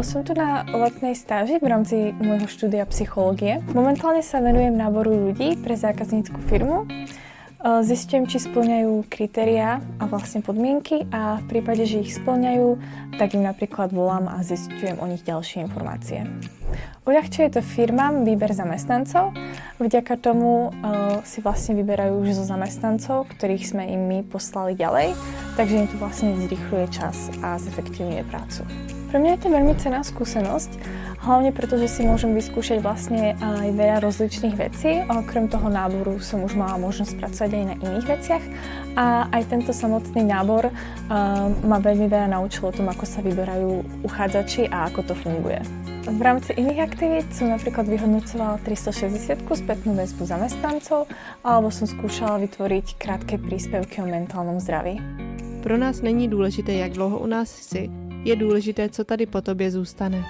Som tu na letnej stáži v rámci môjho štúdia psychológie. Momentálne sa venujem náboru ľudí pre zákaznícku firmu. Zistujem, či spĺňajú kritériá a vlastne podmienky a v prípade, že ich spĺňajú, tak im napríklad volám a zistujem o nich ďalšie informácie. Uľahčuje to firmám výber zamestnancov. Vďaka tomu si vlastne vyberajú už zo zamestnancov, ktorých sme im my poslali ďalej, takže im to vlastne zrýchľuje čas a zefektívňuje prácu. Pre mňa je to veľmi cenná skúsenosť, hlavne preto, že si môžem vyskúšať vlastne aj veľa rozličných vecí. Okrem toho náboru som už mala možnosť pracovať aj na iných veciach a aj tento samotný nábor ma veľmi veľa naučil o tom, ako sa vyberajú uchádzači a ako to funguje. V rámci iných aktivít som napríklad vyhodnocovala 360-ku spätnú väzbu zamestnancov alebo som skúšala vytvoriť krátke príspevky o mentálnom zdraví. Pro nás není důležité, jak dlouho u nás jsi, je důležité, co tady po tobě zůstane.